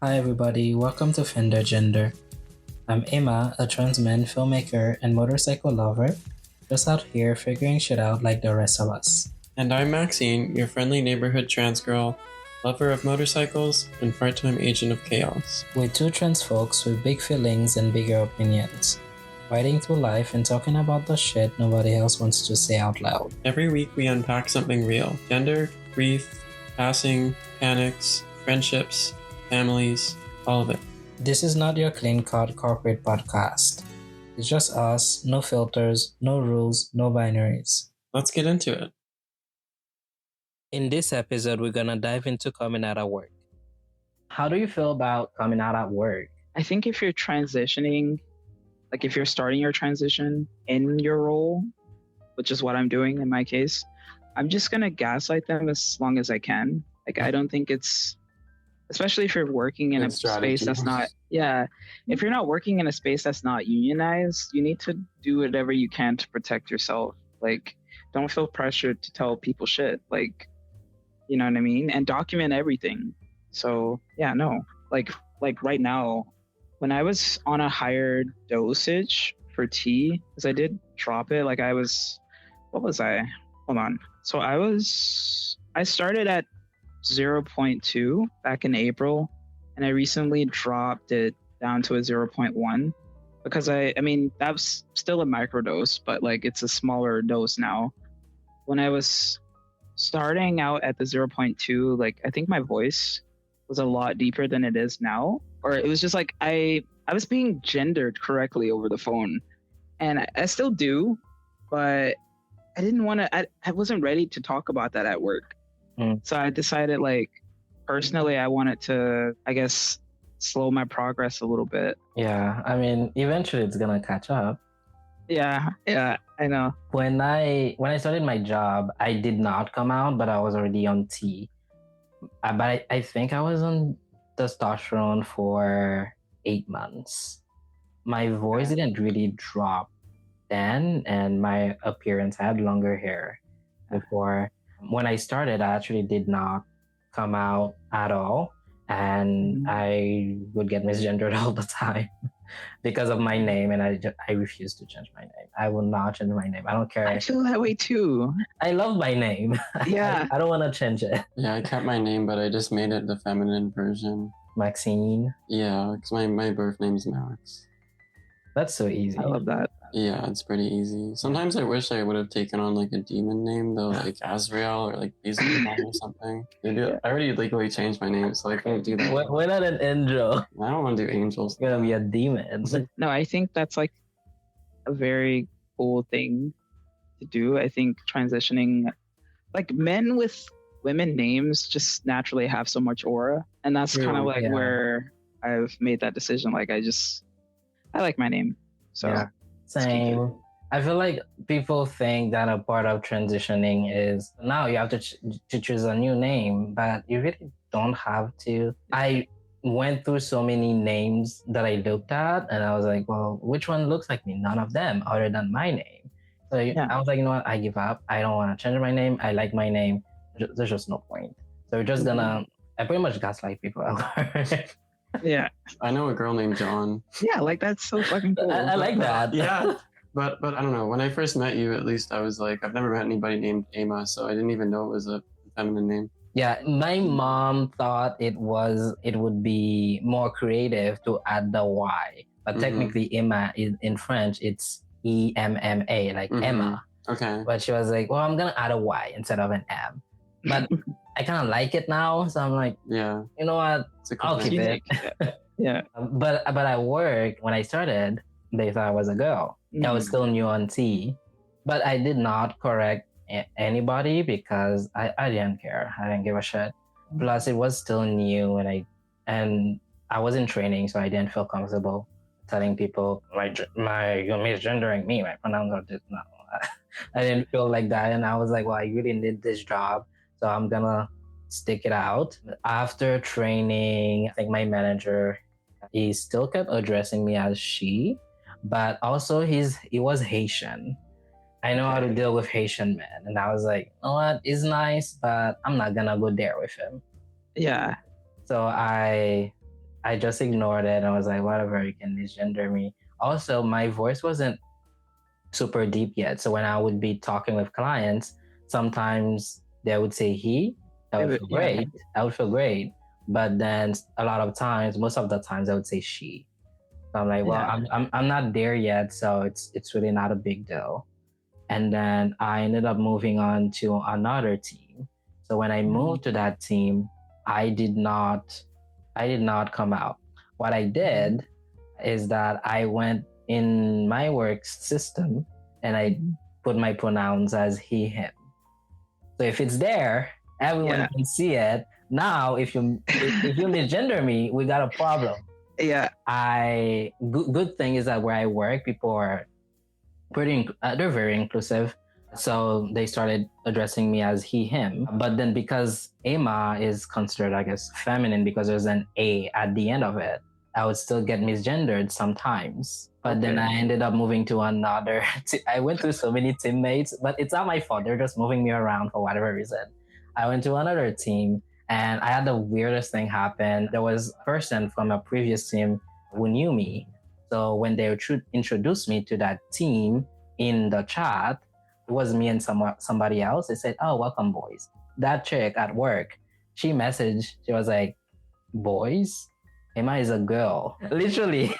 Hi everybody, welcome to Fender Gender. I'm Eyma, a trans man, filmmaker, and motorcycle lover, just out here figuring shit out like the rest of us. And I'm Maxine, your friendly neighborhood trans girl, lover of motorcycles, and part-time agent of chaos. We're two trans folks with big feelings and bigger opinions, riding through life and talking about the shit nobody else wants to say out loud. Every week we unpack something real: gender, grief, passing, panics, friendships, families, all of it. This is not your clean-cut corporate podcast. It's just us, no filters, no rules, no binaries. Let's get into it. In this episode, we're gonna dive into coming out at work. How do you feel about coming out at work? I think if you're transitioning, like if you're starting your transition in your role, which is what I'm doing in my case, I'm just going to gaslight them as long as I can. Like, I don't think it's, especially if you're working in a space that's not, if you're not working in a space that's not unionized, you need to do whatever you can to protect yourself. Like, don't feel pressured to tell people shit. Like, you know what I mean? And document everything. So, like right now, when I was on a higher dosage for tea, because I did drop it, like what was I? Hold on. So I started at 0.2 back in April, and I recently dropped it down to a 0.1 because I mean, that's still a microdose, but like it's a smaller dose now. When I was starting out at the 0.2, like I think my voice was a lot deeper than it is now, or it was just like I was being gendered correctly over the phone, and I still do, but I didn't want to. I wasn't ready to talk about that at work, so I decided, like, personally, I wanted to, I guess, slow my progress a little bit. Yeah, I mean, eventually it's gonna catch up. Yeah, I know. When I started my job, I did not come out, but I was already on T. But I think I was on testosterone for 8 months. My voice didn't really drop then, and my appearance, I had longer hair before. When I started, I actually did not come out at all, and I would get misgendered all the time because of my name, and I refuse to change my name. I will not change my name. I don't care. I feel that way too. I love my name. Yeah. I don't want to change it. Yeah, I kept my name, but I just made it the feminine version. Maxine. Yeah, because my birth name's Max. That's so easy. I love that. Yeah, it's pretty easy. Sometimes I wish I would have taken on like a demon name though, like Azrael or like Beelzebub or something. I already legally changed my name, so I can't do that. Why not an angel? I don't want to do angels. It's gonna be a demon. No, I think that's like a very cool thing to do. I think transitioning, like, men with women names just naturally have so much aura, and that's kind of like where I've made that decision. Like, I like my name, so. Yeah. Same. I feel like people think that a part of transitioning is now you have to choose a new name, but you really don't have to. I went through so many names that I looked at, and I was like, well, which one looks like me? None of them other than my name. So I was like, you know what? I give up. I don't want to change my name. I like my name. There's just no point. So we're just gonna, I pretty much gaslight people. Yeah, I know a girl named John. Yeah, like that's so fucking cool. I like that. Yeah, but I don't know. When I first met you, at least I was like, I've never met anybody named Eyma, so I didn't even know it was a feminine name. Yeah, my mom thought it would be more creative to add the Y, but technically Eyma is in French. It's EMMA, like Emma. Okay. But she was like, well, I'm gonna add a Y instead of an M. But I kind of like it now, so I'm like, yeah, you know what? I'll keep it. Yeah. But at work, when I started, they thought I was a girl. I was still new on T, but I did not correct anybody because I didn't care. I didn't give a shit. Plus, it was still new, and I was in training, so I didn't feel comfortable telling people you're misgendering me. My pronouns are this. No, I didn't feel like that, and I was like, well, I really need this job. So I'm gonna stick it out. After training, I think my manager, he still kept addressing me as she, but also he was Haitian. I know how to deal with Haitian men. And I was like, you know what? He's nice, but I'm not gonna go there with him. Yeah. So I I just ignored it. I was like, whatever, you can misgender me. Also, my voice wasn't super deep yet. So when I would be talking with clients, sometimes they would say he. That would feel great. I would feel great. But then a lot of times, most of the times, I would say she. So I'm like, well, I'm not there yet, so it's really not a big deal. And then I ended up moving on to another team. So when I moved to that team, I did not come out. What I did is that I went in my work system and I put my pronouns as he, him. So if it's there, everyone can see it. Now, if you misgender me, we got a problem. Yeah. Good thing is that where I work, people are they're very inclusive. So they started addressing me as he, him. But then because Eyma is considered, I guess, feminine because there's an A at the end of it, I would still get misgendered sometimes. But then I ended up moving to another. I went through so many teammates, but it's not my fault. They're just moving me around for whatever reason. I went to another team and I had the weirdest thing happen. There was a person from a previous team who knew me. So when they introduced me to that team in the chat, it was me and somebody else. They said, "Oh, welcome, boys." That chick at work, she messaged. She was like, "Boys, Eyma is a girl." Literally,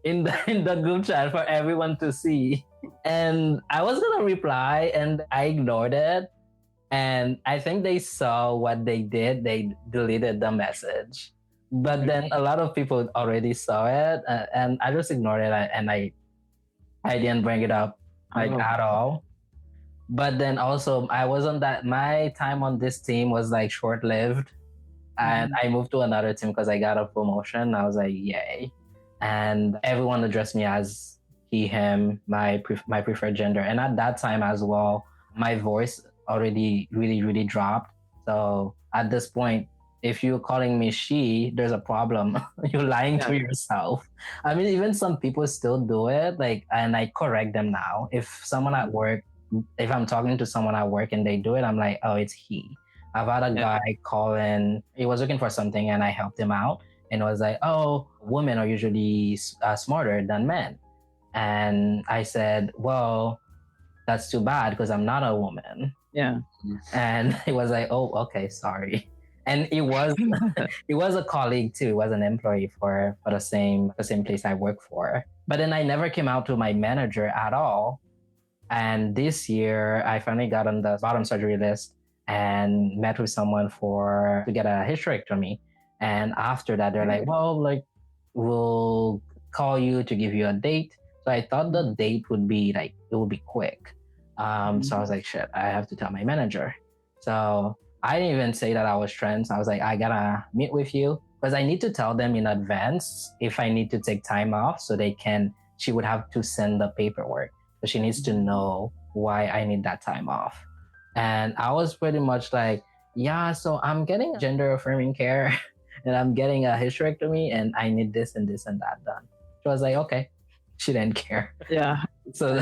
in the group chat for everyone to see. And I was gonna reply, and I ignored it. And I think they saw what they did. They deleted the message. But then a lot of people already saw it, and I just ignored it, and I didn't bring it up at all. But then also I wasn't that my time on this team was like short lived, and I moved to another team because I got a promotion. I was like, yay! And everyone addressed me as he, him, my preferred gender. And at that time as well, my voice already really dropped. So at this point, if you're calling me she, there's a problem. You're lying to yourself. I mean, even some people still do it, and I correct them now. If someone at work, if I'm talking to someone at work and they do it, I'm like, oh, it's he. I've had a guy call in, he was looking for something and I helped him out. And it was like, oh, women are usually smarter than men. And I said, well, that's too bad because I'm not a woman. Yeah. And he was like, oh, okay, sorry. And it was a colleague too. It was an employee for the same place I work for. But then I never came out to my manager at all. And this year I finally got on the bottom surgery list and met with someone to get a hysterectomy. And after that, they're like, well, we'll call you to give you a date. So I thought the date would be it would be quick. So I was like, shit, I have to tell my manager. So I didn't even say that I was trans. I was like, I gotta meet with you because I need to tell them in advance if I need to take time off so she would have to send the paperwork. So she needs to know why I need that time off. And I was pretty much like, yeah, so I'm getting gender affirming care and I'm getting a hysterectomy and I need this and this and that done. She was like, okay. She didn't care. Yeah. So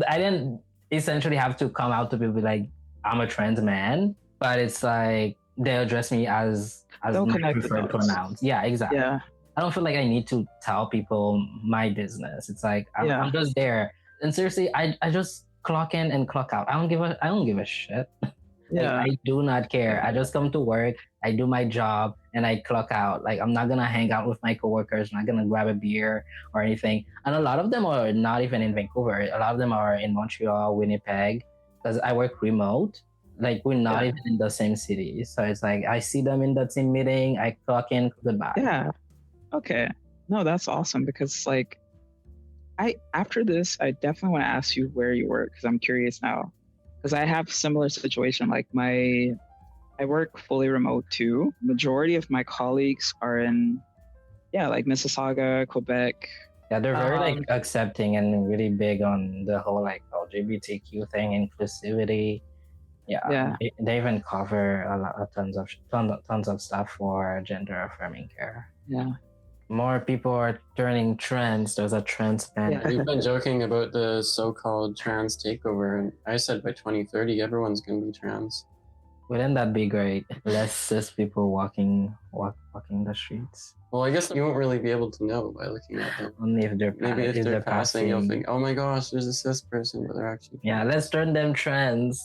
I didn't essentially have to come out to people like, I'm a trans man, but it's like they address me as my preferred pronouns. Yeah, exactly. Yeah. I don't feel like I need to tell people my business. It's like I'm just there. And seriously, I just clock in and clock out. I don't give a shit. Yeah. I do not care. I just come to work, I do my job, and I clock out. I'm not gonna hang out with my coworkers, I'm not gonna grab a beer or anything. And a lot of them are not even in Vancouver. A lot of them are in Montreal, Winnipeg, because I work remote. We're not even in the same city. So it's like I see them in the team meeting, I clock in, goodbye. Yeah. Okay. No, that's awesome because after this, I definitely want to ask you where you work because I'm curious now. Because I have similar situation. I work fully remote too. Majority of my colleagues are in, Mississauga, Quebec. Yeah, they're very accepting and really big on the whole LGBTQ thing, inclusivity. Yeah. They even cover tons of stuff for gender affirming care. Yeah. More people are turning trans. There's a trans man. Yeah, we've been joking about the so-called trans takeover, and I said by 2030 everyone's gonna be trans. Wouldn't that be great? Less cis people walking the streets. Well, I guess you won't really be able to know by looking at them. Only if they're Maybe if they're passing, you'll think, oh my gosh, there's a cis person, but they're actually. Yeah, let's turn them trans.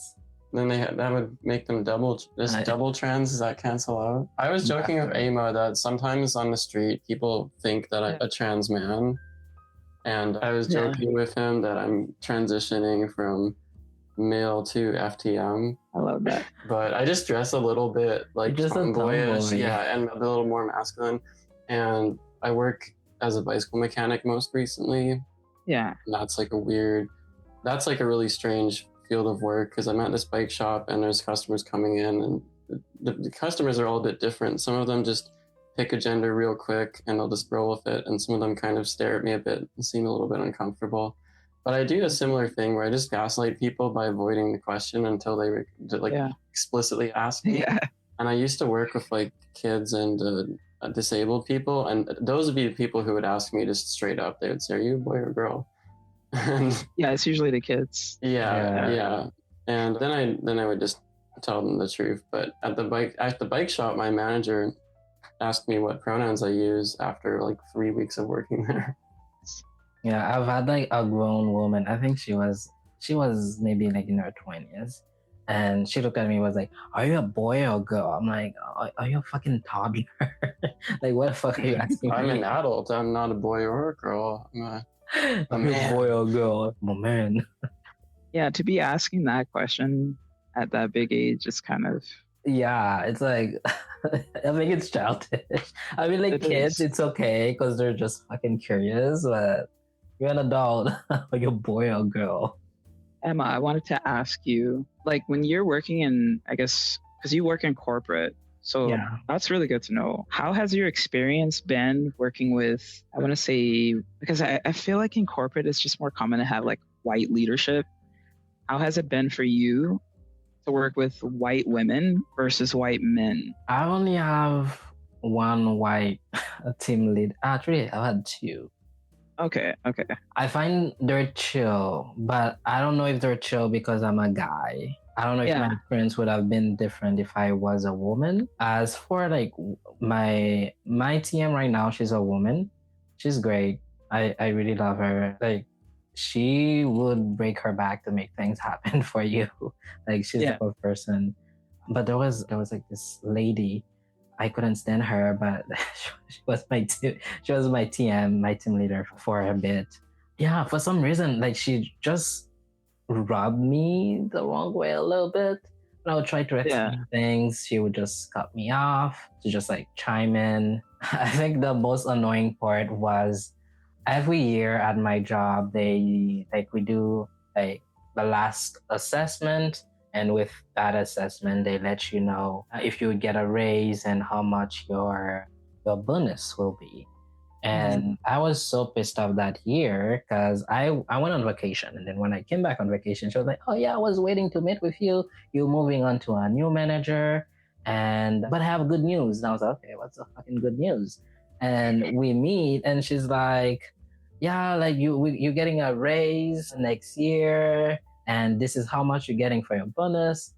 Then that would make them double trans. Does that cancel out? I was joking with Eyma that sometimes on the street people think that I'm a trans man, and I was joking with him that I'm transitioning from male to FTM. I love that. But I just dress a little bit like Just a tomboyish, tomboy. yeah, and a little more masculine. And I work as a bicycle mechanic most recently. Yeah. And that's like a really strange field of work because I'm at this bike shop and there's customers coming in, and the customers are all a bit different. Some of them just pick a gender real quick and they'll just roll with it, and some of them kind of stare at me a bit and seem a little bit uncomfortable. But I do a similar thing where I just gaslight people by avoiding the question until they explicitly ask me. Yeah. And I used to work with like kids and disabled people, and those would be the people who would ask me just straight up. They would say, "Are you a boy or a girl?" And Yeah, it's usually the kids. yeah. And then I would just tell them the truth. But at the bike shop, my manager asked me what pronouns I use after like 3 weeks of working there. Yeah, I've had like a grown woman. I think she was maybe like in her 20s, and she looked at me and was like, "Are you a boy or a girl?" I'm like, "Are you a fucking toddler? Like, what the fuck are you asking?" I'm an adult. I'm not a boy or a girl. I'm a boy or a girl. I'm a man. Yeah, to be asking that question at that big age is kind of Yeah, it's like I think it's childish. I mean, like It kids, is. it's okay because they're just fucking curious, but you're an adult. Are you a boy or a girl? Emma, I wanted to ask you, like when you're working in, I guess, because you work in corporate, so Yeah. that's really good to know. How has your experience been working with, I want to say, because I feel like in corporate, it's just more common to have like white leadership. How has it been for you to work with white women versus white men? I only have one white team lead. Actually, I've had two. Okay. I find they're chill, but I don't know if they're chill because I'm a guy. I don't know if my experience would have been different if I was a woman. As for like my TM right now, she's a woman. She's great. I really love her. Like she would break her back to make things happen for you. Like she's the type of person. But there was like this lady. I couldn't stand her, but she was my TM, my team leader for a bit. Yeah, for some reason, like she just rubbed me the wrong way a little bit. When I would try to explain things, she would just cut me off to just like chime in. I think the most annoying part was every year at my job, we do like the last assessment. And with that assessment, they let you know if you would get a raise and how much your bonus will be. And I was so pissed off that year because I went on vacation. And then when I came back on vacation, she was like, "Oh yeah, I was waiting to meet with you. You're moving on to a new manager. But I have good news." And I was like, "Okay, what's the fucking good news?" And we meet and she's like, "Yeah, like you're getting a raise next year. And this is how much you're getting for your bonus."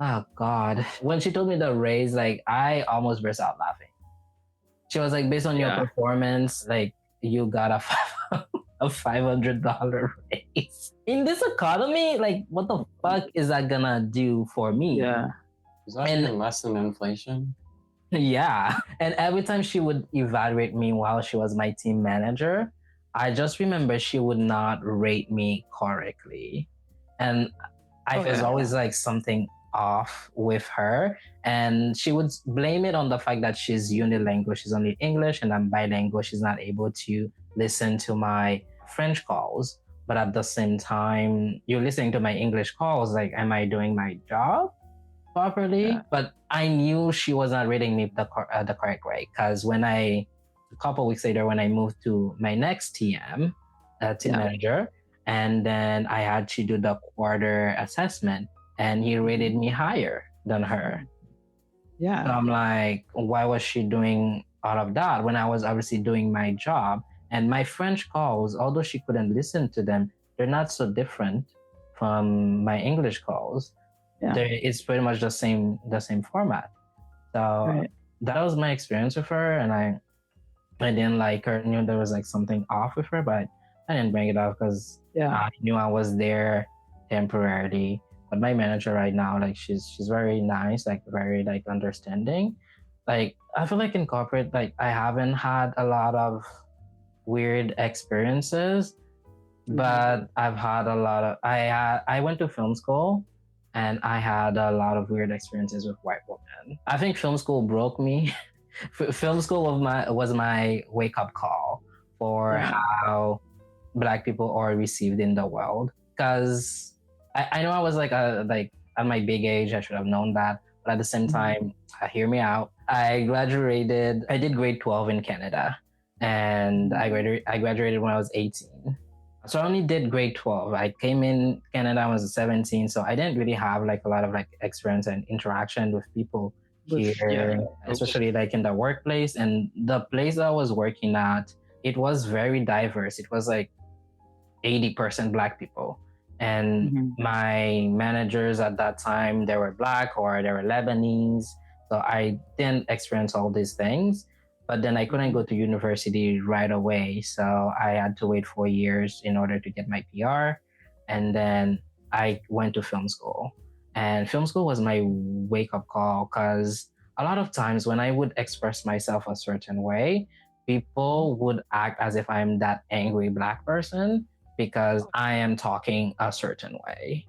Oh God. When she told me the raise, like I almost burst out laughing. She was like, "Based on your performance, like you got a $500 raise." In this economy, like what the fuck is that gonna do for me? Yeah. Is that even less than inflation? Yeah. And every time she would evaluate me while she was my team manager, I just remember she would not rate me correctly. And was always like something off with her. And she would blame it on the fact that she's unilingual. She's only English and I'm bilingual. She's not able to listen to my French calls. But at the same time, you're listening to my English calls. Like, am I doing my job properly? Yeah. But I knew she was not rating me the correct way. Because a couple weeks later, when I moved to my next team manager, and then I had to do the quarter assessment, and he rated me higher than her. Yeah. So I'm like, why was she doing all of that when I was obviously doing my job? And my French calls, although she couldn't listen to them, they're not so different from my English calls. Yeah. it's pretty much the same format. So Right. that was my experience with her, and I didn't like her. Knew there was like something off with her, but I didn't bring it up because Yeah. I knew I was there temporarily. But my manager right now, like she's very nice, like very like understanding. Like I feel like in corporate, like I haven't had a lot of weird experiences, but I've had a lot of I went to film school and I had a lot of weird experiences with white women. I think film school broke me. Film school was my wake up call for Yeah. how black people are received in the world. Because I know I was like at my big age, I should have known that. But at the same time, hear me out. I graduated. I did grade 12 in Canada, and I graduated when I was 18. So I only did grade 12. I came in Canada, I was 17, so I didn't really have like a lot of like experience and interaction with people here, especially like in the workplace. And the place I was working at, it was very diverse. It was like 80% black people. And my managers at that time, they were black or they were Lebanese. So I didn't experience all these things. But then I couldn't go to university right away. So I had to wait 4 years in order to get my PR. And then I went to film school. And film school was my wake up call because a lot of times when I would express myself a certain way, people would act as if I'm that angry black person because I am talking a certain way.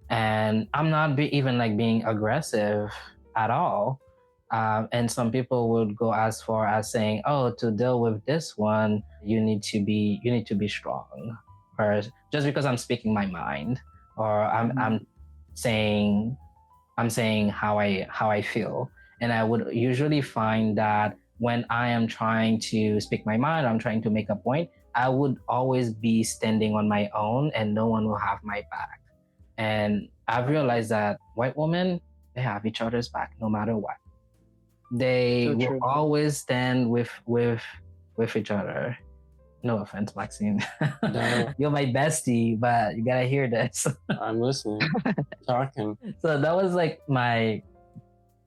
And I'm not even like being aggressive at all. And some people would go as far as saying, "Oh, to deal with this one, you need to be strong," or just because I'm speaking my mind, or I'm saying how I feel. And I would usually find that when I am trying to speak my mind, I'm trying to make a point, I would always be standing on my own, and no one will have my back. And I've realized that white women, they have each other's back no matter what. They will always stand with each other. No offense, Maxine. No. You're my bestie, but you gotta hear this. I'm listening. Talking. So that was like my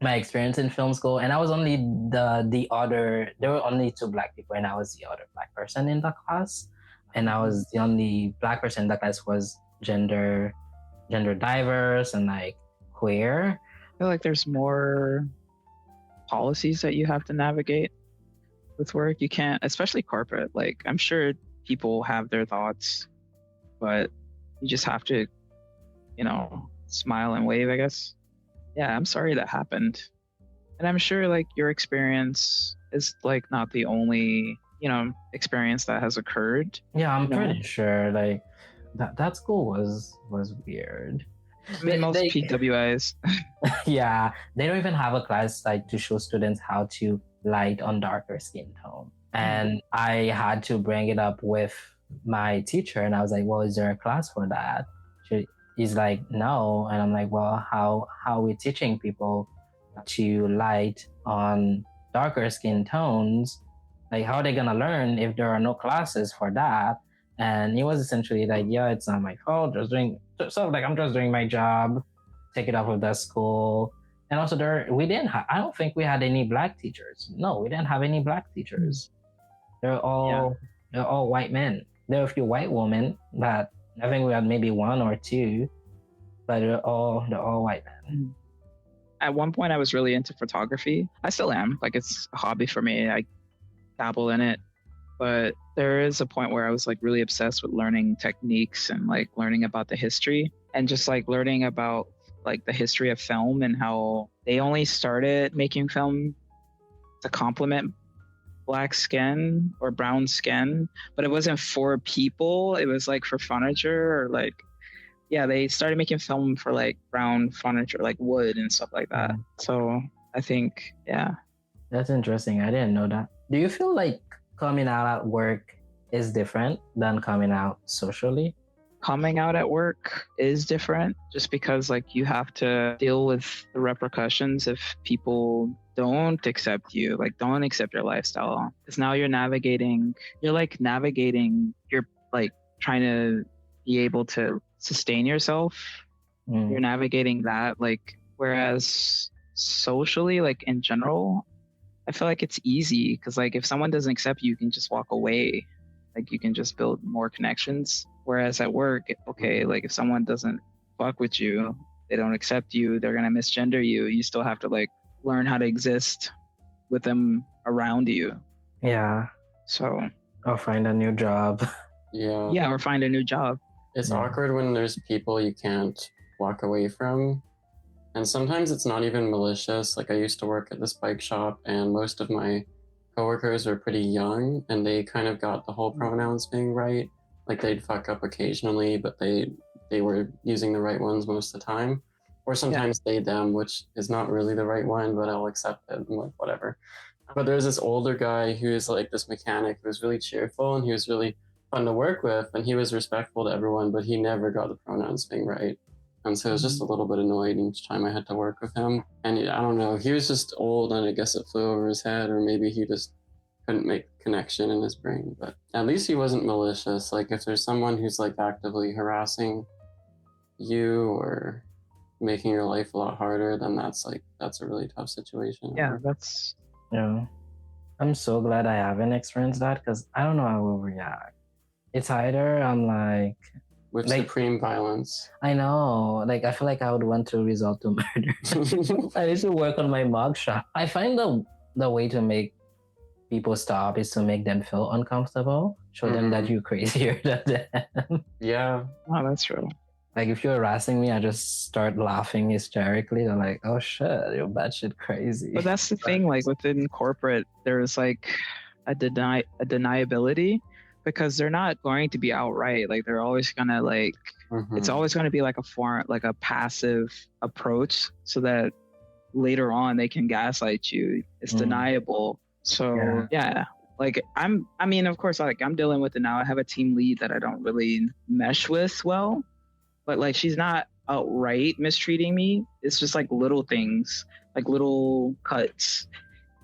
experience in film school, and I was only the other. There were only 2 black people, and I was the other black person in the class, and I was the only black person in the class who was gender diverse and like queer. I feel like there's more policies that you have to navigate with work. You can't, especially corporate. Like I'm sure people have their thoughts, but you just have to, smile and wave, I guess. Yeah, I'm sorry that happened. And I'm sure like your experience is like not the only, experience that has occurred. Yeah, I'm pretty sure like that school was weird. I mean, most PWIs. Yeah, they don't even have a class like to show students how to light on darker skin tone. And I had to bring it up with my teacher, and I was like, "Well, is there a class for that?" He's like, "No," and I'm like, "Well, how are we teaching people to light on darker skin tones? Like, how are they gonna learn if there are no classes for that?" And he was essentially like, "Yeah, it's not my fault. I'm just doing my job. Take it off with the school." And also, I don't think we had any black teachers. No, we didn't have any black teachers. They're all white men. There are a few white women, but I think we had maybe 1 or 2, but they're all white men. At one point, I was really into photography. I still am. Like it's a hobby for me. I dabble in it, but there is a point where I was like really obsessed with learning techniques and like learning about the history and just like learning about like the history of film and how they only started making film to complement black skin or brown skin, but it wasn't for people. It was like for furniture or like, yeah, they started making film for like brown furniture, like wood and stuff like that. So I think, yeah. That's interesting. I didn't know that. Do you feel like coming out at work is different than coming out socially? Coming out at work is different just because like you have to deal with the repercussions if people don't accept you, like don't accept your lifestyle. Because now you're navigating, you're trying to be able to sustain yourself you're navigating that. Like, whereas socially, like in general, I feel like it's easy because like if someone doesn't accept you, you can just walk away. Like you can just build more connections. Whereas at work, okay, like if someone doesn't fuck with you, they don't accept you, they're gonna misgender you. You still have to like learn how to exist with them around you. Yeah. So Or find a new job. Yeah. or find a new job. It's Yeah. awkward when there's people you can't walk away from. And sometimes it's not even malicious. Like I used to work at this bike shop and most of my coworkers were pretty young and they kind of got the whole pronouns being right. Like they'd fuck up occasionally, but they were using the right ones most of the time. Or sometimes they, them, which is not really the right one, but I'll accept it. I'm like, whatever. But there's this older guy who is like this mechanic who was really cheerful and he was really fun to work with and he was respectful to everyone, but he never got the pronouns being right. And so I was just a little bit annoyed each time I had to work with him. And I don't know, he was just old and I guess it flew over his head, or maybe he just couldn't make the connection in his brain. But at least he wasn't malicious. Like if there's someone who's like actively harassing you or making your life a lot harder, then that's a really tough situation. Yeah, that's Yeah. I'm so glad I haven't experienced that because I don't know how I will react. It's either I'm like, with like- supreme violence. I know, like I feel like I would want to resort to murder. I need to work on my mugshot. I find the way to make people stop is to make them feel uncomfortable. Show them that you're crazier than them. Yeah. oh, that's true. Like if you're harassing me, I just start laughing hysterically. They're like, "Oh shit, you're batshit crazy." But that's the thing, like within corporate, there's like a deniability because they're not going to be outright. Like they're always gonna like it's always going to be like a form, like a passive approach, so that later on they can gaslight you. It's deniable. So yeah. Like I mean, of course, like I'm dealing with it now. I have a team lead that I don't really mesh with well, but like she's not outright mistreating me. It's just like little things, like little cuts,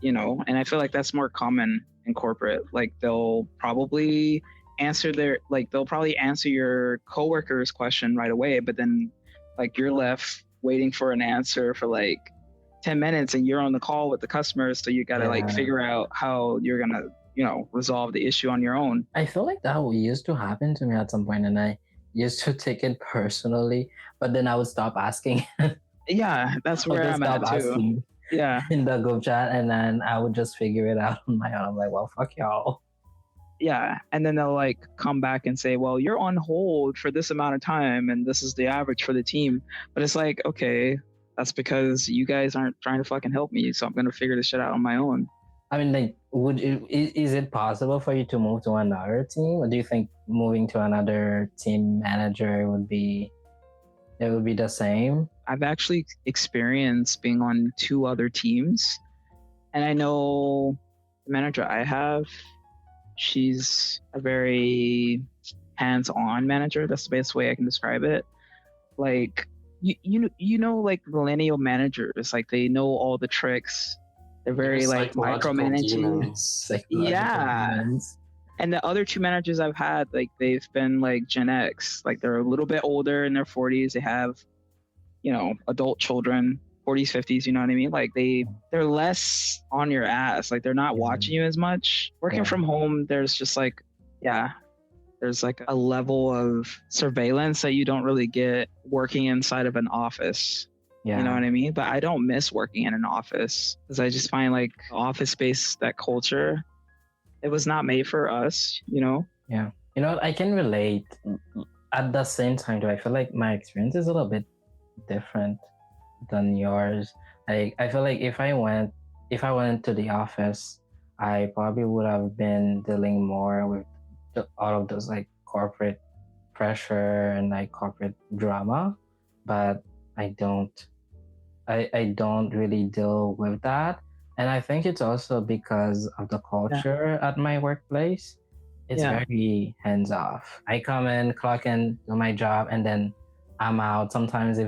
you know. And I feel like that's more common in corporate. Like they'll probably answer your coworker's question right away, but then like you're left waiting for an answer for like 10 minutes and you're on the call with the customers, so you gotta like figure out how you're gonna, you know, resolve the issue on your own. I feel like that used to happen to me at some point, and I used to take it personally, but then I would stop asking. Yeah, that's where I'm at too. Yeah, in the group chat, and then I would just figure it out on my own. I'm like, well, fuck y'all. Yeah, and then they'll like come back and say, well, you're on hold for this amount of time and this is the average for the team. But it's like, okay, that's because you guys aren't trying to fucking help me, so I'm gonna figure this shit out on my own. I mean, like, is it possible for you to move to another team, or do you think moving to another team manager would be the same? I've actually experienced being on 2 other teams, and I know the manager I have, she's a very hands-on manager. That's the best way I can describe it. Like you know, like millennial managers, like they know all the tricks. They're very like micromanaging. Yeah. Demons. And the other 2 managers I've had, like they've been like Gen X, like they're a little bit older in their 40s. They have, you know, adult children, 40s, 50s. You know what I mean? Like they're less on your ass. Like they're not watching you as much. Working from home, there's just like, there's like a level of surveillance that you don't really get working inside of an office. You know what I mean? But I don't miss working in an office because I just find like office space, that culture, it was not made for us, you know? Yeah. You know, I can relate. At the same time, though, I feel like my experience is a little bit different than yours. Like, I feel like if I went to the office, I probably would have been dealing more with all of those like corporate pressure and like corporate drama, but I don't really deal with that. And I think it's also because of the culture at my workplace. It's very hands off. I come in, clock in, do my job, and then I'm out. Sometimes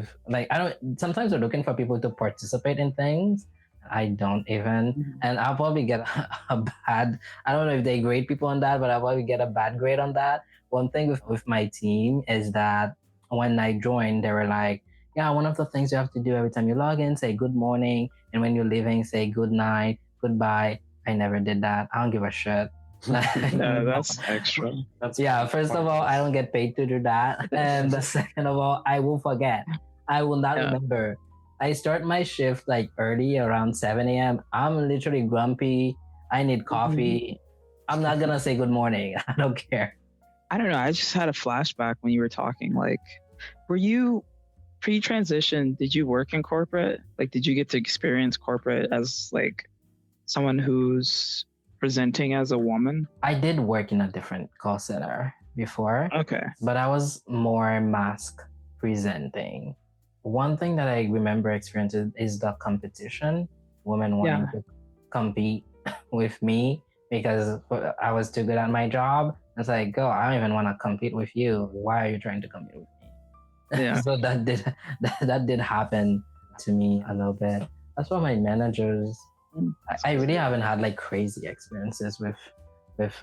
sometimes they're looking for people to participate in things. I don't even, and I'll probably get a bad, I don't know if they grade people on that, but I'll probably get a bad grade on that. One thing with my team is that when I joined, they were like, yeah, one of the things you have to do every time you log in, say good morning, and when you're leaving, say good night, goodbye. I never did that. I don't give a shit. Yeah, that's extra. Yeah, first of all, I don't get paid to do that. And the second of all, I will forget. I will not remember. I start my shift like early around 7 a.m. I'm literally grumpy. I need coffee. I'm not gonna say good morning. I don't care. I don't know. I just had a flashback when you were talking. Like, were you pre-transition? Did you work in corporate? Like, did you get to experience corporate as like someone who's presenting as a woman? I did work in a different call center before. Okay. But I was more mask presenting. One thing that I remember experiencing is the competition. Women wanting to compete with me because I was too good at my job. It's like, girl, I don't even want to compete with you. Why are you trying to compete with me? Yeah. So that did happen to me a little bit. That's why my managers, I really haven't had like crazy experiences with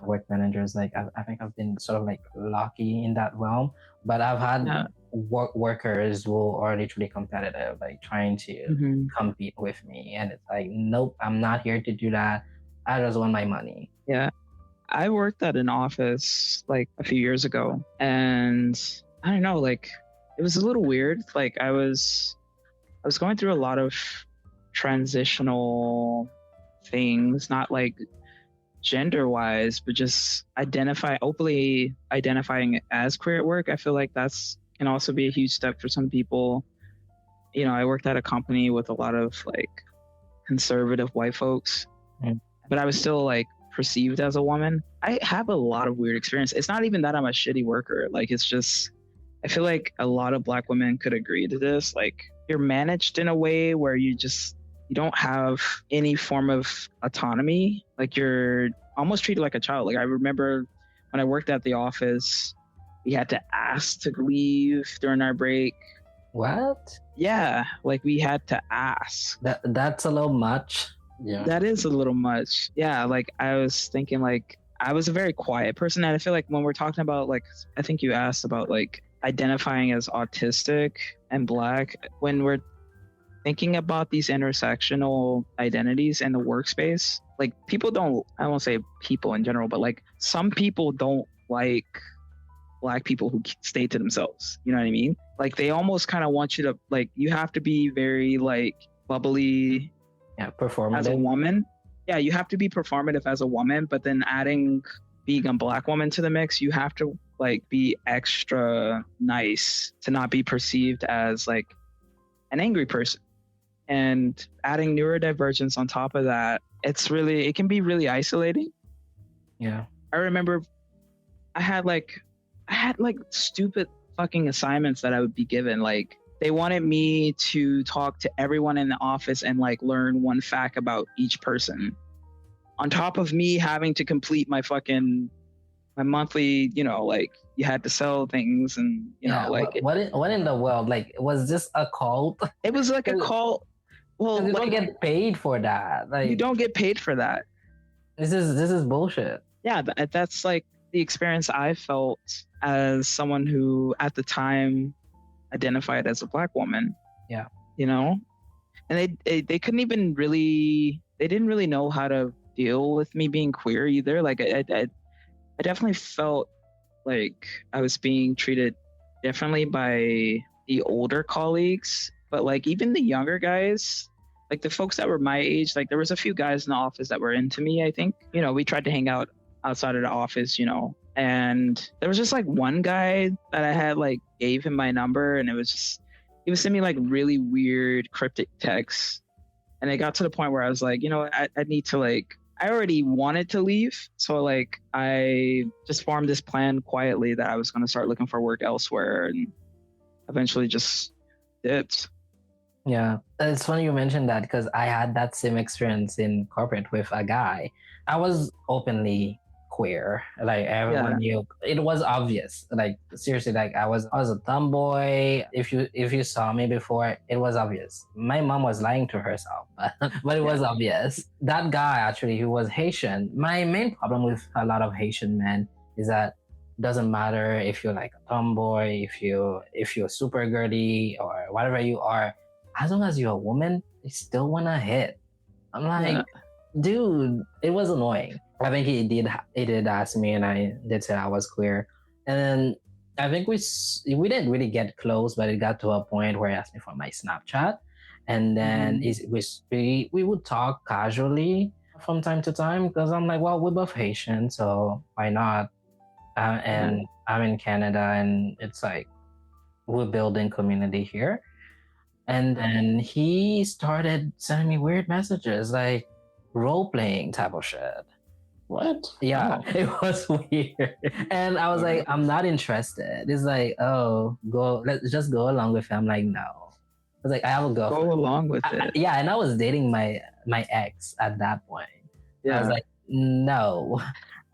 work managers. Like I think I've been sort of like lucky in that realm, but I've had workers who are literally competitive, like trying to compete with me, and it's like, nope, I'm not here to do that. I just want my money. Yeah. I worked at an office like a few years ago, and I don't know, like it was a little weird. Like I was going through a lot of transitional things, not like gender wise, but just openly identifying as queer at work. I feel like that's can also be a huge step for some people. You know, I worked at a company with a lot of like conservative white folks, but I was still like perceived as a woman. I have a lot of weird experience. It's not even that I'm a shitty worker. Like it's just, I feel like a lot of Black women could agree to this. Like you're managed in a way where you don't have any form of autonomy. Like you're almost treated like a child. Like I remember when I worked at the office, we had to ask to leave during our break. What? Yeah, like we had to ask. That's a little much. Yeah. That is a little much. Yeah, like I was thinking like I was a very quiet person, and I feel like when we're talking about like, I think you asked about like identifying as autistic and Black, when we're thinking about these intersectional identities in the workspace, like people don't, I won't say people in general, but like some people don't like Black people who stay to themselves. You know what I mean? Like they almost kind of want you to like, you have to be very like bubbly. Yeah, performative. As a woman. Yeah, you have to be performative as a woman, but then adding being a Black woman to the mix, you have to like be extra nice to not be perceived as like an angry person. And adding neurodivergence on top of that, it can be really isolating. Yeah. I remember I had like stupid fucking assignments that I would be given. Like they wanted me to talk to everyone in the office and like learn one fact about each person, on top of me having to complete my monthly, you know, like you had to sell things and you know, like what in the world? Like, was this a cult? It was like a cult. Well, you like, don't get paid for that. Like you don't get paid for that. This is bullshit. Yeah, that's like the experience I felt as someone who at the time identified as a Black woman. Yeah. You know? And they couldn't even really, they didn't really know how to deal with me being queer either. Like I definitely felt like I was being treated differently by the older colleagues, but like even the younger guys, like the folks that were my age, like there was a few guys in the office that were into me, I think. You know, we tried to hang out outside of the office, you know, and there was just like one guy that I had like gave him my number, and he was sending me like really weird cryptic texts. And it got to the point where I was like, you know, I need to like, I already wanted to leave. So like I just formed this plan quietly that I was going to start looking for work elsewhere, and eventually just dipped. Yeah, it's funny you mentioned that because I had that same experience in corporate with a guy. I was openly queer, like everyone knew. It was obvious, like seriously, like I was a tomboy. If you saw me before, it was obvious. My mom was lying to herself, but it was obvious. That guy actually, who was Haitian. My main problem with a lot of Haitian men is that Doesn't matter if you're like a tomboy, if you're super girly or whatever you are, as long as you're a woman, they still wanna hit. I'm like, dude, it was annoying. I think he did ask me, and I did say I was queer, and then I think we didn't really get close, but it got to a point where he asked me for my Snapchat, and then we would talk casually from time to time because I'm like, well, we're both Haitian, so why not? And I'm in Canada, and it's like we're building community here. And then he started sending me weird messages, like role playing type of shit. What? Yeah, it was weird. And I was like, I'm not interested. It's like, oh, let's just go along with it. I'm like, no. I was like, I have a girlfriend. Go along with it. Yeah, and I was dating my ex at that point. I was like, no.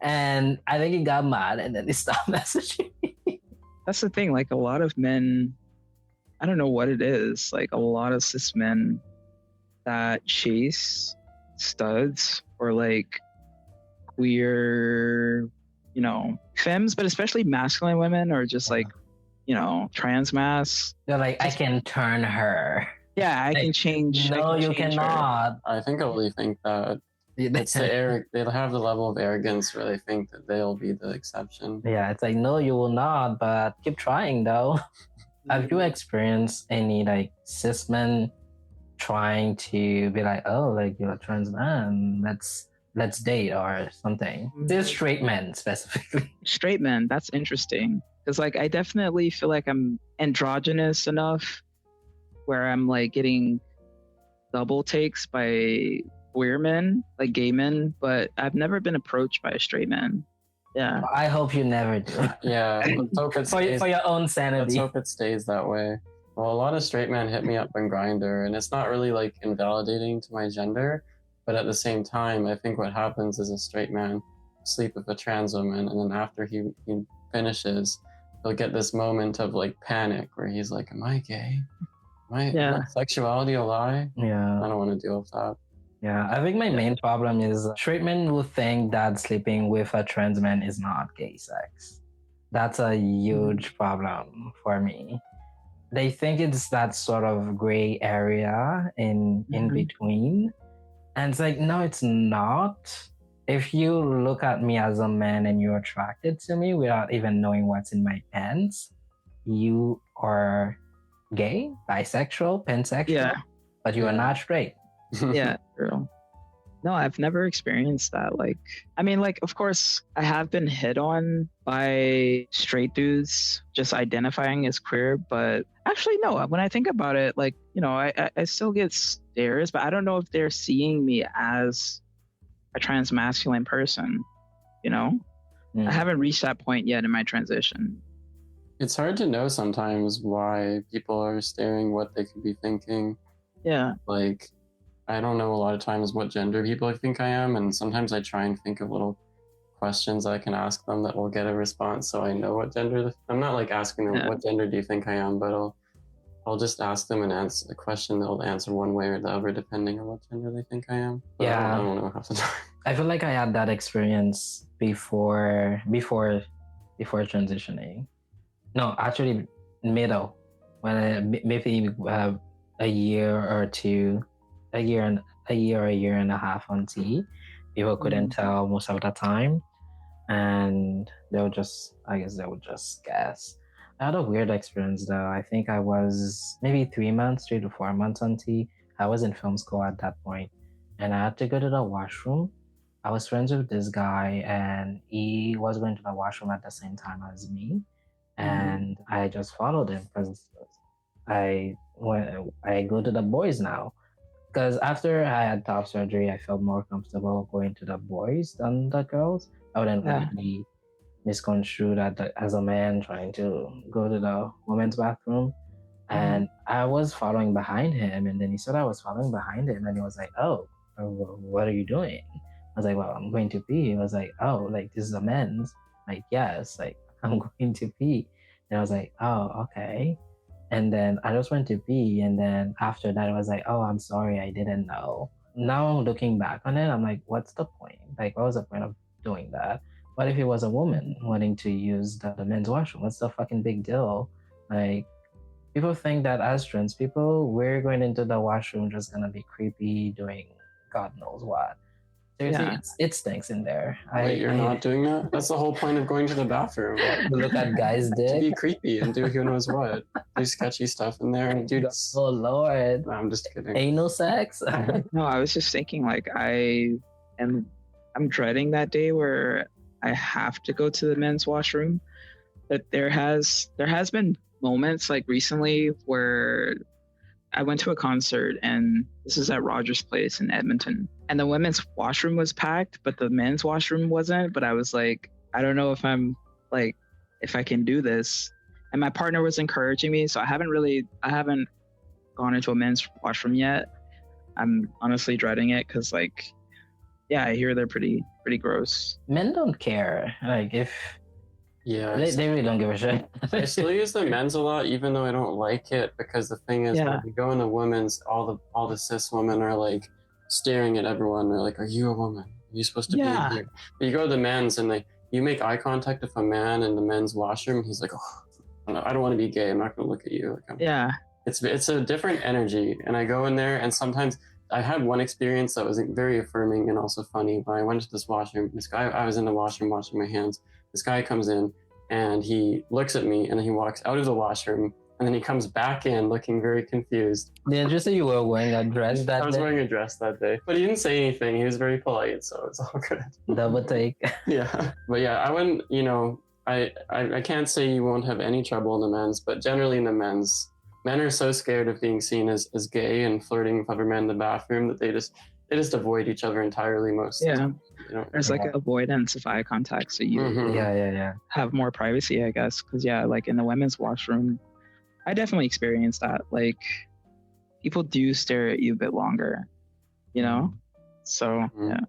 And I think he got mad, and then he stopped messaging me. That's the thing. Like a lot of men, I don't know what it is. Like a lot of cis men that chase studs or like queer, femmes, but especially masculine women or just like, trans mass. They're like, I can turn her. Yeah, I can change. No, you cannot. I think I really think that it's they'll have the level of arrogance where they think that they'll be the exception. Yeah, it's like, no, you will not, but keep trying though. Have you experienced any like cis men trying to be like, oh, like you're a trans man, let's date or something? They're straight men specifically. Straight men, that's interesting. Because like I definitely feel like I'm androgynous enough where I'm like getting double takes by queer men, like gay men, but I've never been approached by a straight man. Yeah. I hope you never do. Yeah. Let's hope it for your own sanity. Let's hope it stays that way. Well, a lot of straight men hit me up on Grindr, and it's not really like invalidating to my gender, but at the same time, I think what happens is a straight man sleep with a trans woman, and then after he finishes, he'll get this moment of like panic where he's like, am I gay? Am my sexuality a lie? Yeah. I don't want to deal with that. Yeah, I think my main problem is straight men will think that sleeping with a trans man is not gay sex. That's a huge problem for me. They think it's that sort of gray area in between. And it's like, no, it's not. If you look at me as a man and you're attracted to me without even knowing what's in my pants, you are gay, bisexual, pansexual, but you are not straight. Yeah, true. No, I've never experienced that. Like, I mean, like, of course, I have been hit on by straight dudes just identifying as queer, but actually, no. When I think about it, like, I still get stares, but I don't know if they're seeing me as a trans masculine person. I haven't reached that point yet in my transition. It's hard to know sometimes why people are staring, what they could be thinking. Yeah. Like, I don't know a lot of times what gender people think I am, and sometimes I try and think of little questions I can ask them that will get a response, so I know what gender. I'm not like asking them what gender do you think I am, but I'll just ask them and answer a question they'll answer one way or the other depending on what gender they think I am. But I don't know half the time. I feel like I had that experience before transitioning. No, actually, middle, when maybe a year or two. A year or a year and a half on T. People couldn't tell most of the time, and they would just guess. I had a weird experience though. I think I was maybe 3 to 4 months on T. I was in film school at that point, and I had to go to the washroom. I was friends with this guy, and he was going to the washroom at the same time as me, and I just followed him because I go to the boys now. Because after I had top surgery, I felt more comfortable going to the boys than the girls. I wouldn't really misconstrue that as a man trying to go to the women's bathroom. And I was following behind him, and then he said I was following behind him, and he was like, oh, what are you doing? I was like, well, I'm going to pee. He was like, oh, like this is a men's? Like, yes, like I'm going to pee. And I was like, oh, okay. And then I just went to pee, and then after that, I was like, oh, I'm sorry, I didn't know. Now looking back on it, I'm like, what's the point? Like, what was the point of doing that? what if it was a woman wanting to use the men's washroom? What's the fucking big deal? Like, people think that as trans people, we're going into the washroom just gonna be creepy, doing God knows what. Seriously, Yeah. it stinks in there. Wait, you're not doing that? That's the whole point of going to the bathroom. Look at guys' To dick. be creepy and do who knows what. Do sketchy stuff in there and do. Oh Lord, No, I'm just kidding. anal sex. No, I was just thinking like I'm dreading that day where I have to go to the men's washroom. But there has been moments like recently where I went to a concert, and this is at Rogers Place in Edmonton, and the women's washroom was packed, but the men's washroom wasn't. But I was like, I don't know if I can do this. And my partner was encouraging me, so I haven't gone into a men's washroom yet. I'm honestly dreading it because like, yeah, I hear they're pretty gross. Men don't care. Like if Yeah. they really don't give a shit. I still use the men's a lot, even though I don't like it, because the thing is, Yeah. when you go into women's, all the cis women are like staring at everyone. They're like, "Are you a woman? Are you supposed to Yeah. be here?" But you go to the men's, and you make eye contact with a man in the men's washroom. He's like, "Oh, I don't want to be gay. I'm not going to look at you." Like, Yeah. it's a different energy, and I go in there, and sometimes I had one experience that was very affirming and also funny. But I went to this washroom. I was in the washroom washing my hands. This guy comes in and he looks at me, and then he walks out of the washroom, and then he comes back in looking very confused. Did you say you were wearing a dress that I was day? wearing a dress that day, but he didn't say anything. He was very polite, so it's all good. Double take. Yeah, but yeah, I wouldn't. I can't say you won't have any trouble in the men's, but generally in the men's, men are so scared of being seen as gay and flirting with other men in the bathroom that they just avoid each other entirely most. Yeah. There's like Yeah. avoidance of eye contact, so you Mhm. Yeah. have more privacy, I guess. Because yeah, like in the women's washroom, I definitely experienced that. Like people do stare at you a bit longer, you know. So Mhm. yeah,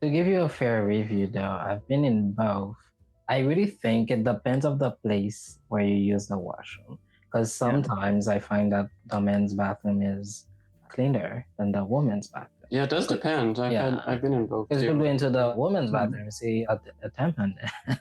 To give you a fair review though, I've been in both. I really think it depends of the place where you use the washroom. Because sometimes I find that the men's bathroom is cleaner than the women's bathroom. Yeah, it does depend. I've been in both Because you too. go into the women's bathroom, you see a tampon.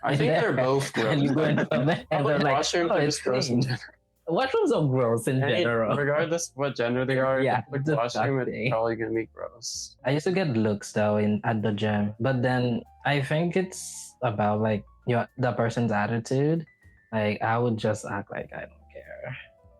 I think they're both gross. And you go into the men's, and they're Public like, washrooms oh, are it's just gross in clean. general. Washrooms are gross in general. Regardless of what gender they are, Yeah, if it's a washroom, disgusting. it's probably gonna be gross. I used to get looks though at the gym, but then I think it's about like the person's attitude. Like I would just act like I don't care.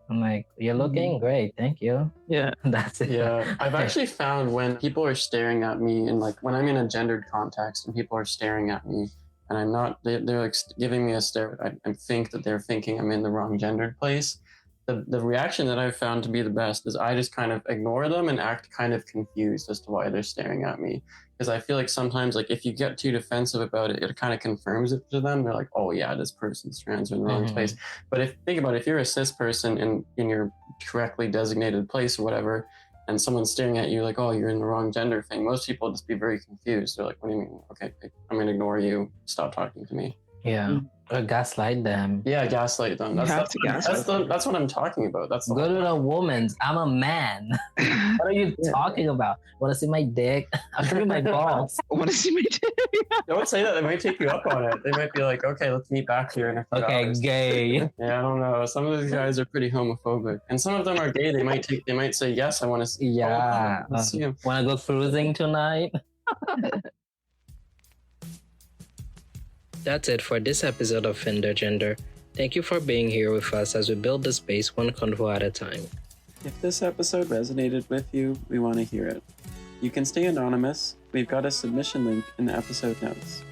I'm like, you're looking great, thank you. yeah, That's it. Yeah, I've actually found when people are staring at me, and like when I'm in a gendered context and people are staring at me, and I'm not, they're like giving me a stare. I think that they're thinking I'm in the wrong gendered place. The reaction that I've found to be the best is I just kind of ignore them and act kind of confused as to why they're staring at me. Because I feel like sometimes, like if you get too defensive about it, it kind of confirms it to them. They're like, "Oh yeah, this person's trans or in the wrong Mhm. place." But think about it, if you're a cis person in your correctly designated place or whatever, and someone's staring at you like, "Oh, you're in the wrong gender thing," most people just be very confused. They're like, "What do you mean? Okay, I'm gonna ignore you. Stop talking to me." Yeah. Or gaslight them. Yeah, gaslight them. You have to gaslight That's what I'm talking about. That's the Go whole to the woman's. I'm a man. What are you Yeah. talking about? Want to see my dick? I'll show you my balls. I want to see my dick. Don't say that. They might take you up on it. They might be like, "Okay, let's meet back here in a few Okay, hours." gay. Yeah, I don't know. Some of these guys are pretty homophobic, and some of them are gay. They might say, "Yes, I want to see." Yeah. Let's see 'em. Want to go cruising tonight? That's it for this episode of Fender Gender. Thank you for being here with us as we build the space one convo at a time. If this episode resonated with you, we want to hear it. You can stay anonymous. We've got a submission link in the episode notes.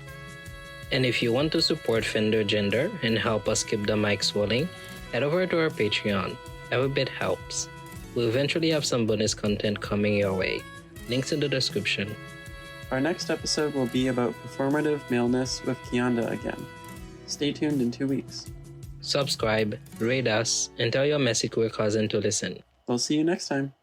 And if you want to support Fender Gender and help us keep the mic swelling, head over to our Patreon. Every bit helps. We'll eventually have some bonus content coming your way. Links in the description. Our next episode will be about performative maleness with Keanda again. Stay tuned in 2 weeks. Subscribe, rate us, and tell your messy queer cousin to listen. We'll see you next time.